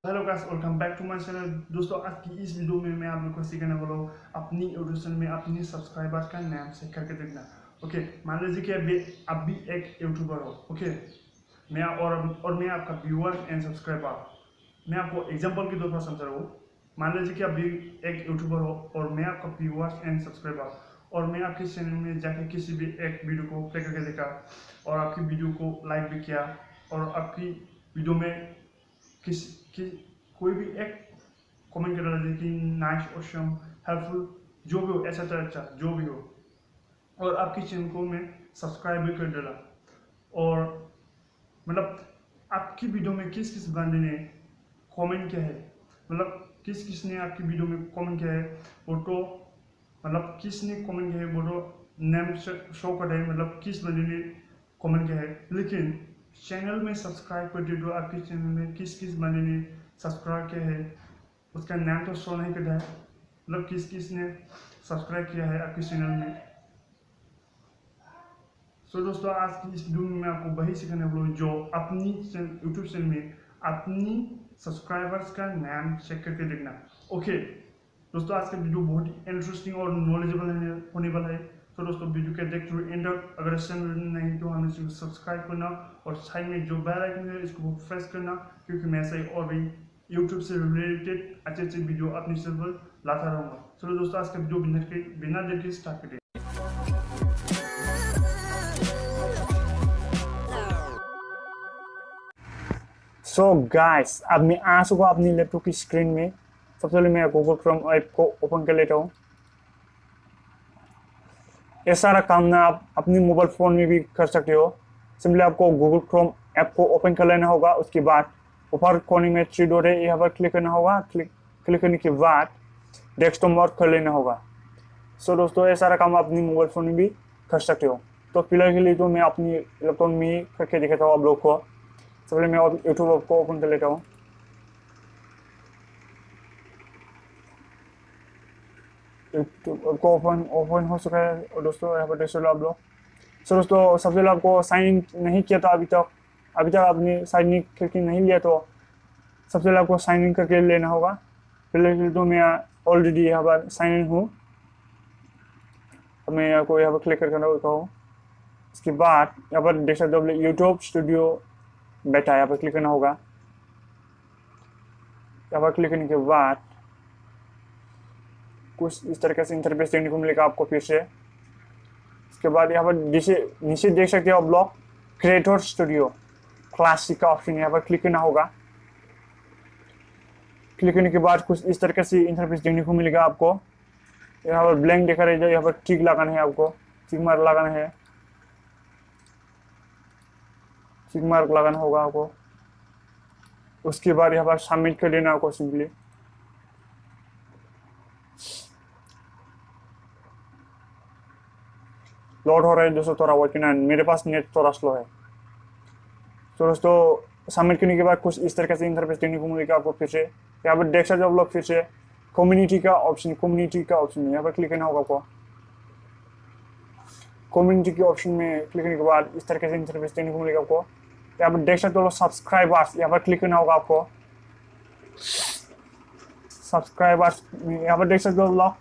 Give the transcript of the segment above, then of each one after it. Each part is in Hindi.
Hello guys, welcome back to my channel. दोस्तों, आज की इस वीडियो में मैं आप लोग को सिखाने वाला हूँ अपनी यूट्यूब चैनल में अपनी सब्सक्राइबर्स का नाम चेक करके देखना। ओके, मान लीजिए कि आप भी एक यूट्यूबर हो। ओके, मैं आपका व्यूअर एंड सब्सक्राइबर। मैं आपको एग्जांपल के तौर पर समझा रहा हूँ। मान लीजिए कि आप भी एक यूट्यूबर हो और मैं आपका व्यूअर्स एंड सब्सक्राइबर, और मैं आपके चैनल में जाकर किसी भी एक वीडियो को प्ले करके देखा और आपकी वीडियो को लाइक भी किया और आपकी वीडियो में किस कि कोई भी एक कमेंट कर डाला कि नाइस, ऑसम, हेल्पफुल, जो भी हो, ऐसा अच्छा जो भी हो, और आपकी चैनल को मैं सब्सक्राइब भी कर डाला। और मतलब आपकी वीडियो में किस किस बंदे ने कमेंट किया है, मतलब किस किस ने आपकी वीडियो में कमेंट किया है वो तो, मतलब किसने कमेंट किया है वो तो नेम शो कर रहे हैं, मतलब किस बंदे ने कमेंट किया है। लेकिन चैनल में सब्सक्राइब कर दिए तो आपके चैनल में किस किस बंदे ने सब्सक्राइब किया है उसका नाम तो शो नहीं करता है, मतलब किस किस ने सब्सक्राइब किया है आपके चैनल में। सो दोस्तों, आज की इस वीडियो में मैं आपको वही सिखाने वाला हूँ जो अपनी यूट्यूब चैनल में अपनी सब्सक्राइबर्स का नाम चेक करके देखना। ओके दोस्तों, आज का वीडियो बहुत ही इंटरेस्टिंग और नॉलेजेबल होने वाला है। तो दोस्तों, वीडियो के देखते हुए एंड तक, अगर चैनल नहीं तो हमें इसे सब्सक्राइब करना और साइड में जो बेल आइकन है इसको प्रेस करना, क्योंकि मैं ऐसे ही और भी यूट्यूब से रिलेटेड अच्छे अच्छे वीडियो अपनी चैनल पर लाता रहूँगा। चलो दोस्तों, आज का वीडियो बिना देर के स्टार्ट करें। सो गाइस, अब मैं आ चुका अपनी लैपटॉप की स्क्रीन में। सबसे पहले मैं गूगल क्रोम ऐप को ओपन कर लेता हूँ। ये सारा काम ना आप अपनी मोबाइल फ़ोन में भी कर सकते हो। सिंपली आपको गूगल क्रोम ऐप को ओपन कर लेना होगा। उसके बाद ऊपर कोने में थ्री डॉट है, यहाँ पर क्लिक करना होगा। क्लिक करने के बाद डेस्कटॉप मोड कर लेना होगा। सो दोस्तों, ये सारा काम अपनी मोबाइल फ़ोन में भी कर सकते हो। तो फिलहाल के लिए तो मैं अपनी लैपटॉप में ही करके दिखाता हूँ आप लोग को। सबसे पहले मैं यूट्यूब को ओपन कर लेता हूँ। यूट्यूब को ओपन हो चुका है और दोस्तों यहाँ पर देख लो आप लोग। सो दोस्तों, सबसे पहले आपको साइन इन नहीं किया था अभी तक आपने साइन इन करके नहीं लिया तो सबसे पहले आपको साइन इन करके लेना होगा। पहले तो मैं ऑलरेडी यहाँ पर साइन इन हूँ। अब मैं आपको यहाँ पर क्लिक करके रखा हूँ। इसके बाद यहाँ पर देख सकते हो यूट्यूब स्टूडियो बेटा, यहाँ पर क्लिक करना होगा। यहाँ पर क्लिक करने के बाद कुछ इस तरह से इंटरफेस देखने को मिलेगा आपको फिर से। इसके बाद यहाँ पर नीचे देख सकते हो ब्लॉग क्रिएटर स्टूडियो क्लासिक का ऑप्शन, यहाँ पर क्लिक करना होगा। क्लिक करने के बाद कुछ इस तरह से इंटरफेस देखने को मिलेगा आपको। यहाँ पर ब्लैंक देखा रहेगा, यहाँ पर टिक लगाना है आपको, टिक मार्क लगाना है, टिक मार्क लगाना होगा आपको। उसके बाद यहाँ पर सबमिट कर देना आपको सिंपली। लोड हो रहा है दोस्तों, थोड़ा वेट करना है, मेरे पास नेट थोड़ा स्लो है। तो दोस्तों, सबमिट करने के बाद कुछ इस तरह से इंटरफेस देखने को मिलेगा आपको फिर से। यहाँ पर देख सकते हो आप लोग फिर से कम्युनिटी का ऑप्शन यहाँ पर क्लिक करना होगा आपको। कम्युनिटी के ऑप्शन में क्लिक करने के बाद इस तरह से इंटरफेस देखने को मिलेगा आपको। यहाँ पर देख सकते हो सब्सक्राइबर्स, यहाँ पर क्लिक करना होगा आपको। सब्सक्राइबर्स यहाँ पर देख सकते हो लोग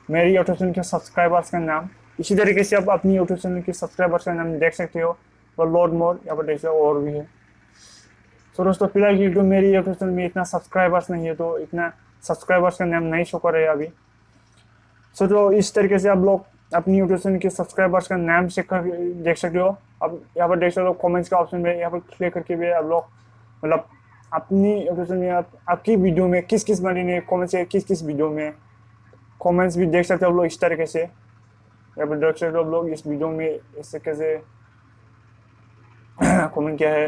मेरी यूट्यूब चैनल के सब्सक्राइबर्स का नाम। इसी तरीके से आप अपनी यूट्यूब चैनल के सब्सक्राइबर्स का नाम देख सकते हो और लोड मोर यहाँ पर देख सकते हो और भी है। तो दोस्तों, फिलहाल यूट्यूब मेरी यूट्यूब चैनल में इतना सब्सक्राइबर्स नहीं है तो इतना सब्सक्राइबर्स का नाम नहीं शो कर रहे अभी। सो तो इस तरीके से आप लोग अपनी यूट्यूब चैनल के सब्सक्राइबर्स का नाम चेक कर देख सकते हो। अब यहाँ पर देख सकते हो कमेंट्स का ऑप्शन में, यहाँ पर क्लिक करके भी आप लोग मतलब अपनी यूट्यूब चैनल में आपकी वीडियो में किस किस बंदे ने कमेंट्स है, किस किस वीडियो में कमेंट्स भी देख सकते हो आप लोग इस तरीके से। यहाँ पर देख सकते हो आप लोग इस वीडियो में इस तरीके से कमेंट किया है,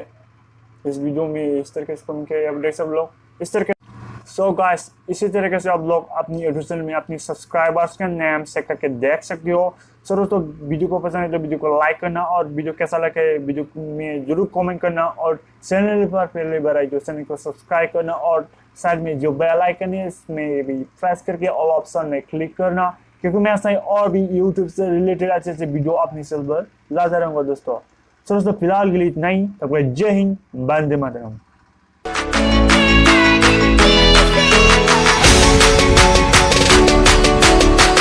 इस वीडियो में इस तरीके से कमेंट किया है, आप देख सकते हो लोग इस तरीके। सो गाइस, इसी तरीके से आप लोग अपनी यूट्यूब चैनल में अपनी सब्सक्राइबर्स का नाम चेक करके देख सकते हो। सो दोस्तों, वीडियो को पसंद है तो वीडियो को लाइक करना और वीडियो कैसा लगे वीडियो में जरूर कमेंट करना और चैनल पर पहली बार आई तो चैनल को सब्सक्राइब करना और साइड में जो बेल आइकन है इसमें भी प्रेस करके ऑल ऑप्शन में क्लिक करना, क्योंकि मैं ऐसा ही और भी यूट्यूब से रिलेटेड अच्छे अच्छे वीडियो अपनी चैनल पर लाता रहूँगा दोस्तों। सो दोस्तों, फिलहाल के लिए इतना ही। तब जय हिंद, वंदे मातरम।